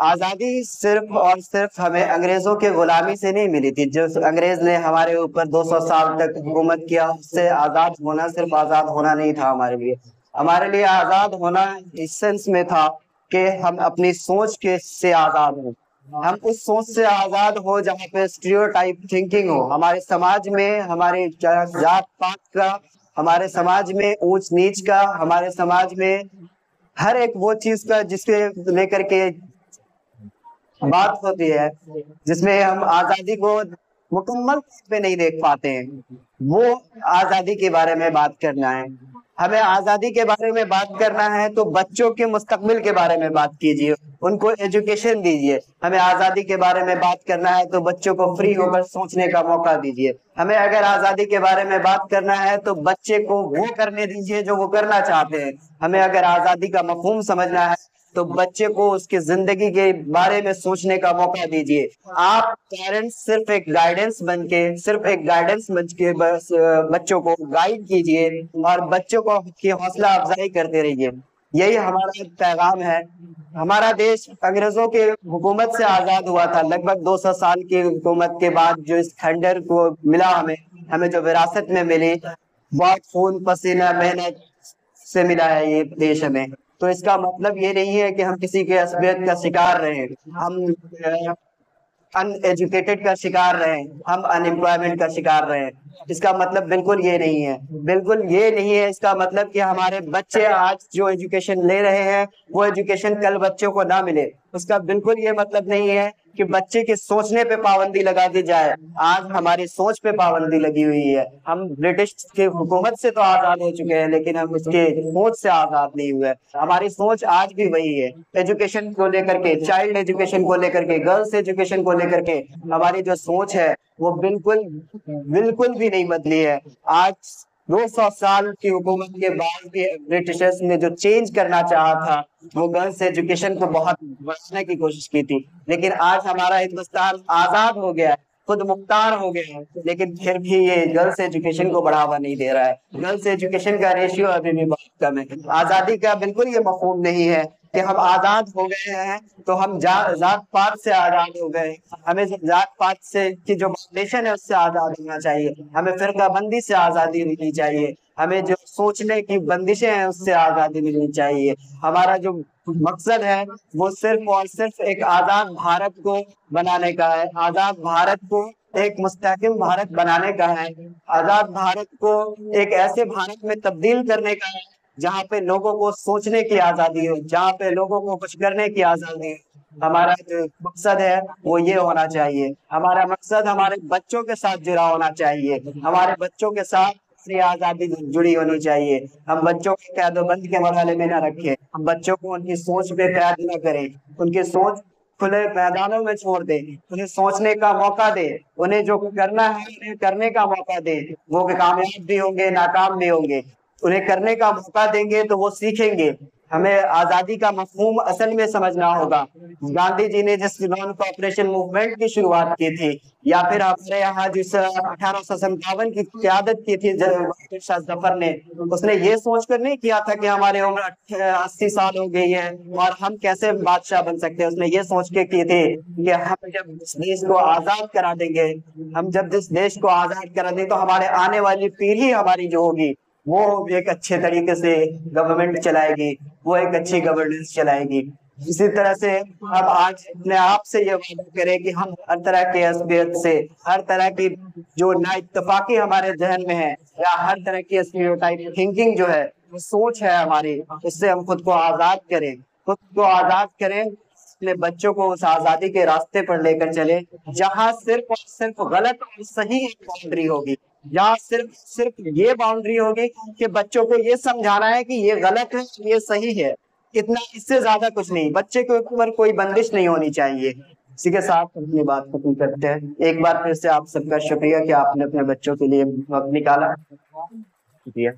آزادی صرف اور صرف ہمیں انگریزوں کے غلامی سے نہیں ملی تھی. جو انگریز نے ہمارے اوپر 200 سال تک حکومت کیا، اس سے آزاد ہونا صرف آزاد ہونا نہیں تھا ہمارے لیے. ہمارے لیے آزاد ہونا اس سینس میں تھا کہ ہم اپنی سوچ کے سے آزاد ہوں. ہم اس سوچ سے آزاد ہو جہاں پہ اسٹیریوٹائپ تھنکنگ ہو ہمارے سماج میں، ہمارے ذات پات کا، ہمارے سماج میں اونچ نیچ کا، ہمارے سماج میں ہر ایک وہ چیز کا جس کے لے کر کے بات ہوتی ہے، جس میں ہم آزادی کو مکمل طور پہ نہیں دیکھ پاتے ہیں. وہ آزادی کے بارے میں بات کرنا ہے. ہمیں آزادی کے بارے میں بات کرنا ہے تو بچوں کے مستقبل کے بارے میں بات کیجیے، ان کو ایجوکیشن دیجیے. ہمیں آزادی کے بارے میں بات کرنا ہے تو بچوں کو فری ہو کر سوچنے کا موقع دیجیے. ہمیں اگر آزادی کے بارے میں بات کرنا ہے تو بچے کو وہ کرنے دیجیے جو وہ کرنا چاہتے ہیں. ہمیں اگر آزادی کا مفہوم سمجھنا ہے تو بچے کو اس کی زندگی کے بارے میں سوچنے کا موقع دیجیے. آپ پیرنٹس صرف ایک گائیڈنس بن کے بس بچوں کو گائیڈ کیجیے اور بچوں کو کی حوصلہ افزائی کرتے رہیے. یہی ہمارا پیغام ہے. ہمارا دیش انگریزوں کے حکومت سے آزاد ہوا تھا. لگ بھگ 200 سال کی حکومت کے بعد جو اس کھنڈر کو ملا، ہمیں جو وراثت میں ملی، بہت خون پسینہ محنت سے ملا ہے یہ دیش ہمیں. تو اس کا مطلب یہ نہیں ہے کہ ہم کسی کے عصبیت کا شکار رہے، ہم ان ایجوکیٹڈ کا شکار رہے، ہم ان امپلائمنٹ کا شکار رہے. اس کا مطلب بالکل یہ نہیں ہے، بالکل یہ نہیں ہے. اس کا مطلب کہ ہمارے بچے آج جو ایجوکیشن لے رہے ہیں وہ ایجوکیشن کل بچوں کو نہ ملے. اس کا بالکل یہ مطلب نہیں ہے کہ بچے کے سوچنے پہ پابندی لگا دی جائے. آج ہماری سوچ پہ پابندی لگی ہوئی ہے. ہم برٹش کی حکومت سے تو آزاد ہو چکے ہیں لیکن ہم اس کے سوچ سے آزاد نہیں ہوئے. ہماری سوچ آج بھی وہی ہے. ایجوکیشن کو لے کر کے، چائلڈ ایجوکیشن کو لے کر کے، گرلس ایجوکیشن کو لے کر کے ہماری جو سوچ ہے وہ بالکل بھی نہیں بدلی ہے. آج 200 سال کی حکومت کے بعد بھی برٹشرز نے جو چینج کرنا چاہا تھا وہ گرلس ایجوکیشن کو بہت بڑھانے کی کوشش کی تھی. لیکن آج ہمارا ہندوستان آزاد ہو گیا ہے، خود مختار ہو گیا ہے، لیکن پھر بھی یہ گرلس ایجوکیشن کو بڑھاوا نہیں دے رہا ہے. گرلس ایجوکیشن کا ریشیو ابھی بھی بہت کم ہے. آزادی کا بالکل یہ مفہوم نہیں ہے کہ ہم آزاد ہو گئے ہیں تو ہم ذات پات سے آزاد ہو گئے. ہمیں ذات پات سے کی جو فاؤنڈیشن ہے اس سے آزاد ہونا چاہیے. ہمیں فرقہ بندی سے آزادی ملنی چاہیے. ہمیں جو سوچنے کی بندشیں ہیں اس سے آزادی ملنی چاہیے. ہمارا جو مقصد ہے وہ صرف اور صرف ایک آزاد بھارت کو بنانے کا ہے. آزاد بھارت کو ایک مستحکم بھارت بنانے کا ہے. آزاد بھارت کو ایک ایسے بھارت میں تبدیل کرنے کا ہے جہاں پہ لوگوں کو سوچنے کی آزادی ہو، جہاں پہ لوگوں کو کچھ کرنے کی آزادی ہو. ہمارا جو مقصد ہے وہ یہ ہونا چاہیے. ہمارا مقصد ہمارے بچوں کے ساتھ جڑا ہونا چاہیے. ہمارے بچوں کے ساتھ آزادی جڑی ہونی چاہیے. ہم بچوں کو قید و بند کے مرحلے میں نہ رکھیں. ہم بچوں کو ان کی سوچ پہ قید نہ کریں. ان کی سوچ کھلے میدانوں میں چھوڑ دیں. انہیں سوچنے کا موقع دے. انہیں جو کرنا ہے انہیں کرنے کا موقع دے. وہ کامیاب بھی ہوں گے، ناکام بھی ہوں گے. انہیں کرنے کا موقع دیں گے تو وہ سیکھیں گے. ہمیں آزادی کا مفہوم اصل میں سمجھنا ہوگا. گاندھی جی نے جس نان کوآپریشن موومنٹ کی شروعات کی تھی، یا پھر ہمارے یہاں جس 1857 کی قیادت کی تھی شاہ ظفر نے، اس نے یہ سوچ کر نہیں کیا تھا کہ ہماری عمر 80 سال ہو گئی ہے اور ہم کیسے بادشاہ بن سکتے ہیں. اس نے یہ سوچ کے کی تھی کہ ہم جب اس دیش کو آزاد کرا دیں گے، ہم جب اس دیش کو آزاد کرا دیں تو ہمارے آنے والی پیڑھی ہماری جو ہوگی وہ ایک اچھے طریقے سے گورنمنٹ چلائے گی، وہ ایک اچھی گورننس چلائے گی. اسی طرح سے ہم آج اپنے آپ سے یہ وعدہ کریں کہ ہم ہر طرح کے عصبیت سے، ہر طرح کی جو نا اتفاقی ہمارے ذہن میں ہے، یا ہر طرح کی اسٹیریوٹائپ تھنکنگ جو ہے، وہ سوچ ہے ہماری، اس سے ہم خود کو آزاد کریں. خود کو آزاد کریں، اپنے بچوں کو اس آزادی کے راستے پر لے کر چلیں جہاں صرف اور صرف غلط اور صحیح ایک باؤنڈری ہوگی. جہاں صرف یہ باؤنڈری ہوگی کہ بچوں کو یہ سمجھانا ہے کہ یہ غلط ہے، یہ صحیح ہے. اتنا، اس سے زیادہ کچھ نہیں. بچے کے اوپر کوئی بندش نہیں ہونی چاہیے. اسی کے ساتھ اپنی بات ختم کرتے ہیں. ایک بار پھر سے آپ سب کا شکریہ کہ آپ نے اپنے بچوں کے لیے وقت نکالا. شکریہ.